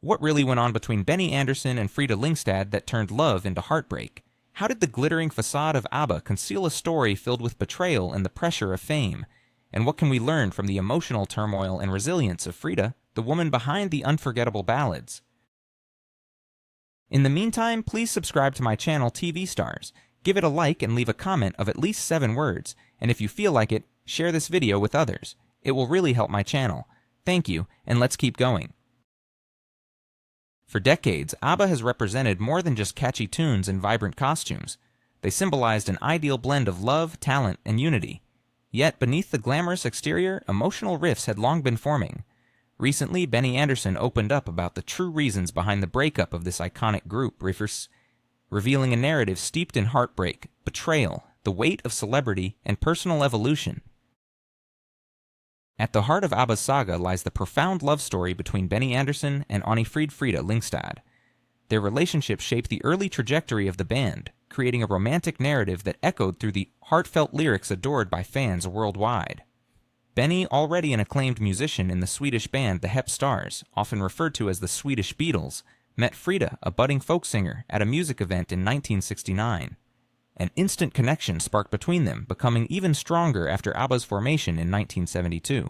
What really went on between Benny Andersson and Frida Lyngstad that turned love into heartbreak? How did the glittering facade of Abba conceal a story filled with betrayal and the pressure of fame? And what can we learn from the emotional turmoil and resilience of Frida, the woman behind the unforgettable ballads? In the meantime, please subscribe to my channel TV Stars. Give it a like and leave a comment of at least 7 words, and if you feel like it, share this video with others. It will really help my channel. Thank you, and let's keep going. For decades, Abba has represented more than just catchy tunes and vibrant costumes. They symbolized an ideal blend of love, talent, and unity. Yet, beneath the glamorous exterior, emotional rifts had long been forming. Recently, Benny Andersson opened up about the true reasons behind the breakup of this iconic group, revealing a narrative steeped in heartbreak, betrayal, the weight of celebrity, and personal evolution. At the heart of Abba's saga lies the profound love story between Benny Andersson and Frida Lyngstad. Their relationship shaped the early trajectory of the band, creating a romantic narrative that echoed through the heartfelt lyrics adored by fans worldwide. Benny, already an acclaimed musician in the Swedish band the Stars, often referred to as the Swedish Beatles, met Frida, a budding folk singer, at a music event in 1969. An instant connection sparked between them, becoming even stronger after Abba's formation in 1972.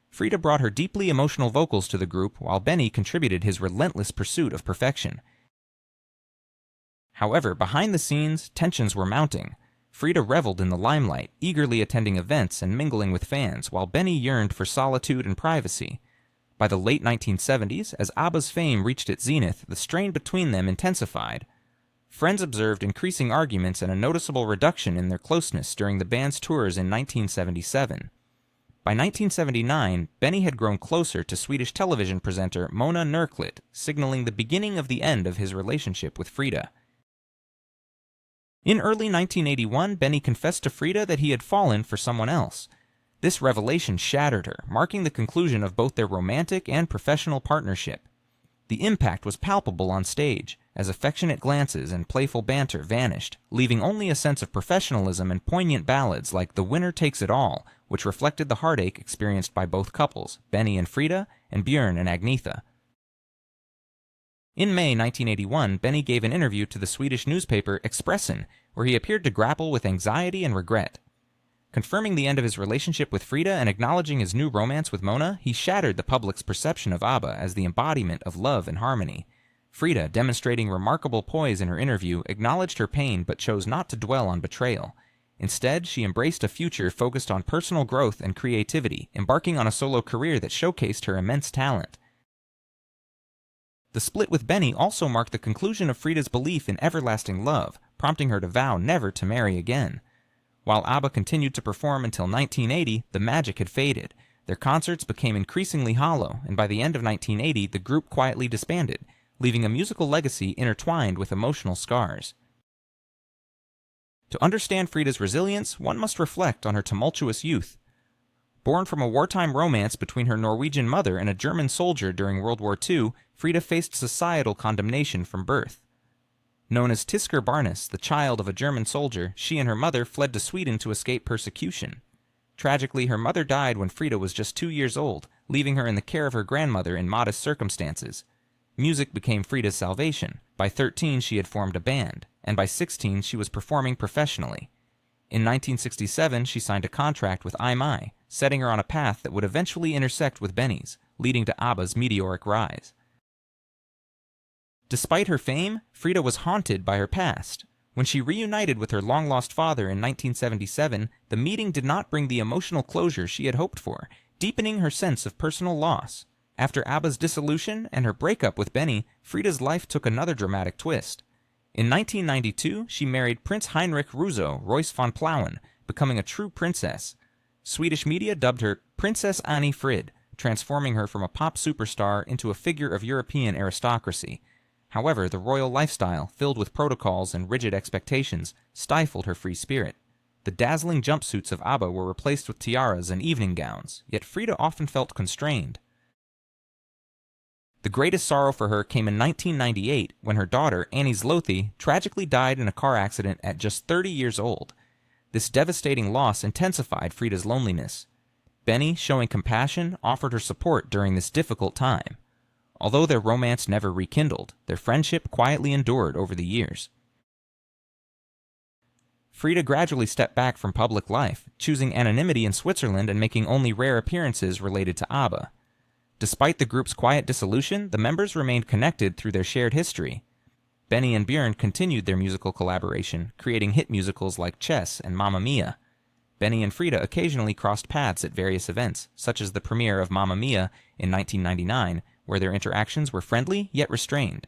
Frida brought her deeply emotional vocals to the group, while Benny contributed his relentless pursuit of perfection. However, behind the scenes, tensions were mounting. Frida reveled in the limelight, eagerly attending events and mingling with fans, while Benny yearned for solitude and privacy. By the late 1970s, as Abba's fame reached its zenith, the strain between them intensified. Friends observed increasing arguments and a noticeable reduction in their closeness during the band's tours in 1977. By 1979, Benny had grown closer to Swedish television presenter Mona Nerklit, signaling the beginning of the end of his relationship with Frida. In early 1981, Benny confessed to Frida that he had fallen for someone else. This revelation shattered her, marking the conclusion of both their romantic and professional partnership. The impact was palpable on stage, as affectionate glances and playful banter vanished, leaving only a sense of professionalism and poignant ballads like The Winner Takes It All, which reflected the heartache experienced by both couples, Benny and Frida, and Björn and Agnetha. In May 1981, Benny gave an interview to the Swedish newspaper Expressen, where he appeared to grapple with anxiety and regret. Confirming the end of his relationship with Frida and acknowledging his new romance with Mona, he shattered the public's perception of Abba as the embodiment of love and harmony. Frida, demonstrating remarkable poise in her interview, acknowledged her pain but chose not to dwell on betrayal. Instead, she embraced a future focused on personal growth and creativity, embarking on a solo career that showcased her immense talent. The split with Benny also marked the conclusion of Frida's belief in everlasting love, prompting her to vow never to marry again. While Abba continued to perform until 1980, the magic had faded. Their concerts became increasingly hollow, and by the end of 1980, the group quietly disbanded, leaving a musical legacy intertwined with emotional scars. To understand Frida's resilience, one must reflect on her tumultuous youth. Born from a wartime romance between her Norwegian mother and a German soldier during World War II, Frida faced societal condemnation from birth. Known as Tysker Barnes, the child of a German soldier, she and her mother fled to Sweden to escape persecution. Tragically, her mother died when Frida was just 2 years old, leaving her in the care of her grandmother in modest circumstances. Music became Frida's salvation. By 13, she had formed a band, and by 16, she was performing professionally. In 1967, she signed a contract with IMI, setting her on a path that would eventually intersect with Benny's, leading to Abba's meteoric rise. Despite her fame, Frida was haunted by her past. When she reunited with her long-lost father in 1977, the meeting did not bring the emotional closure she had hoped for, deepening her sense of personal loss. After Abba's dissolution and her breakup with Benny, Frida's life took another dramatic twist. In 1992, she married Prince Heinrich Russo Royce von Plauen, becoming a true princess. Swedish media dubbed her Princess Annie Frid, transforming her from a pop superstar into a figure of European aristocracy. However, the royal lifestyle, filled with protocols and rigid expectations, stifled her free spirit. The dazzling jumpsuits of Abba were replaced with tiaras and evening gowns, yet Frida often felt constrained. The greatest sorrow for her came in 1998 when her daughter, Annie Zloty, tragically died in a car accident at just 30 years old. This devastating loss intensified Frida's loneliness. Benny, showing compassion, offered her support during this difficult time. Although their romance never rekindled, their friendship quietly endured over the years. Frida gradually stepped back from public life, choosing anonymity in Switzerland and making only rare appearances related to Abba. Despite the group's quiet dissolution, the members remained connected through their shared history. Benny and Björn continued their musical collaboration, creating hit musicals like Chess and Mamma Mia. Benny and Frida occasionally crossed paths at various events, such as the premiere of Mamma Mia in 1999, where their interactions were friendly yet restrained.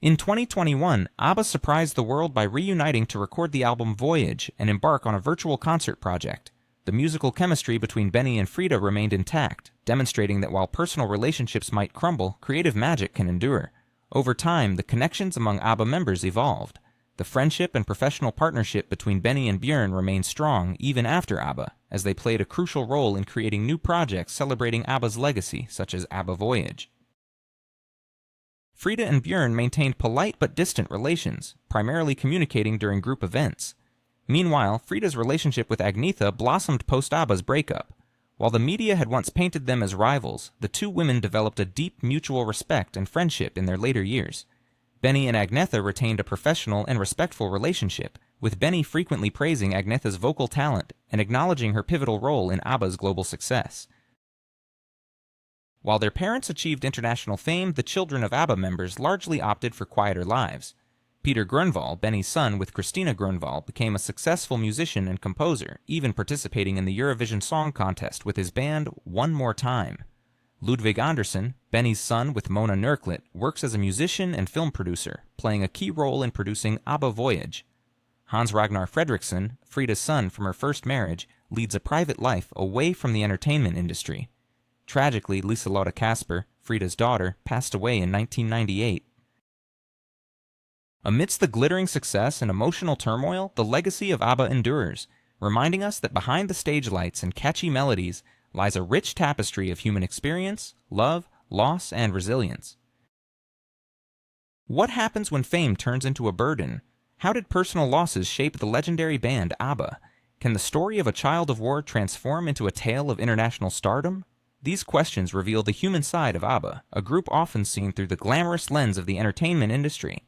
In 2021, Abba surprised the world by reuniting to record the album Voyage and embark on a virtual concert project. The musical chemistry between Benny and Frida remained intact, demonstrating that while personal relationships might crumble, creative magic can endure. Over time, the connections among Abba members evolved. The friendship and professional partnership between Benny and Björn remained strong even after Abba, as they played a crucial role in creating new projects celebrating Abba's legacy, such as Abba Voyage. Frida and Björn maintained polite but distant relations, primarily communicating during group events. Meanwhile, Frida's relationship with Agnetha blossomed post-Abba's breakup. While the media had once painted them as rivals, the two women developed a deep mutual respect and friendship in their later years. Benny and Agnetha retained a professional and respectful relationship, with Benny frequently praising Agnetha's vocal talent and acknowledging her pivotal role in Abba's global success. While their parents achieved international fame, the children of Abba members largely opted for quieter lives. Peter Grönvall, Benny's son with Christina Grönvall, became a successful musician and composer, even participating in the Eurovision Song Contest with his band One More Time. Ludvig Andersson, Benny's son with Mona Nurklet, works as a musician and film producer, playing a key role in producing Abba Voyage. Hans Ragnar Fredriksson, Frida's son from her first marriage, leads a private life away from the entertainment industry. Tragically, Liselotte Kasper, Frida's daughter, passed away in 1998. Amidst the glittering success and emotional turmoil, the legacy of Abba endures, reminding us that behind the stage lights and catchy melodies lies a rich tapestry of human experience, love, loss, and resilience. What happens when fame turns into a burden? How did personal losses shape the legendary band Abba? Can the story of a child of war transform into a tale of international stardom? These questions reveal the human side of Abba, a group often seen through the glamorous lens of the entertainment industry.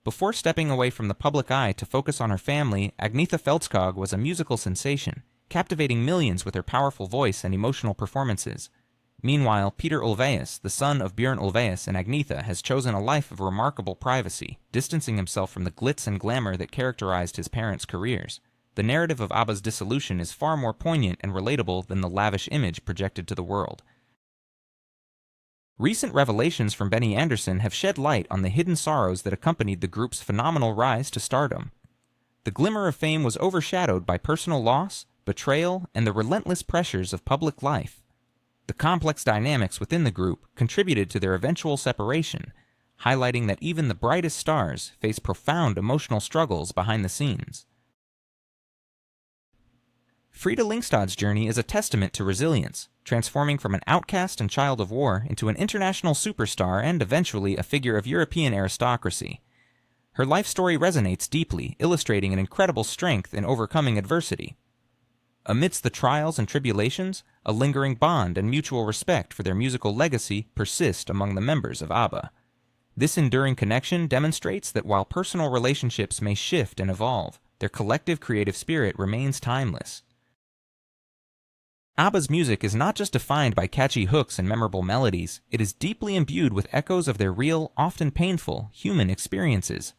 Before stepping away from the public eye to focus on her family, Agnetha Fältskog was a musical sensation, captivating millions with her powerful voice and emotional performances. Meanwhile, Peter Ulvaeus, the son of Björn Ulvaeus and Agnetha, has chosen a life of remarkable privacy, distancing himself from the glitz and glamour that characterized his parents' careers. The narrative of Abba's dissolution is far more poignant and relatable than the lavish image projected to the world. Recent revelations from Benny Andersson have shed light on the hidden sorrows that accompanied the group's phenomenal rise to stardom. The glimmer of fame was overshadowed by personal loss, betrayal, and the relentless pressures of public life. The complex dynamics within the group contributed to their eventual separation, highlighting that even the brightest stars face profound emotional struggles behind the scenes. Frida Lyngstad's journey is a testament to resilience, transforming from an outcast and child of war into an international superstar and eventually a figure of European aristocracy. Her life story resonates deeply, illustrating an incredible strength in overcoming adversity. Amidst the trials and tribulations, a lingering bond and mutual respect for their musical legacy persist among the members of Abba. This enduring connection demonstrates that while personal relationships may shift and evolve, their collective creative spirit remains timeless. Abba's music is not just defined by catchy hooks and memorable melodies, it is deeply imbued with echoes of their real, often painful, human experiences.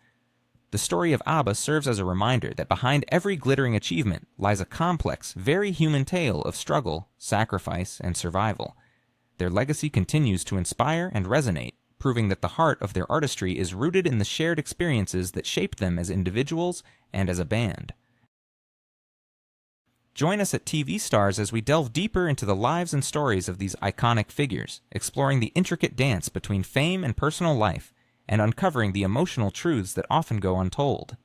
The story of Abba serves as a reminder that behind every glittering achievement lies a complex, very human tale of struggle, sacrifice, and survival. Their legacy continues to inspire and resonate, proving that the heart of their artistry is rooted in the shared experiences that shaped them as individuals and as a band. Join us at TV Stars as we delve deeper into the lives and stories of these iconic figures, exploring the intricate dance between fame and personal life, and uncovering the emotional truths that often go untold.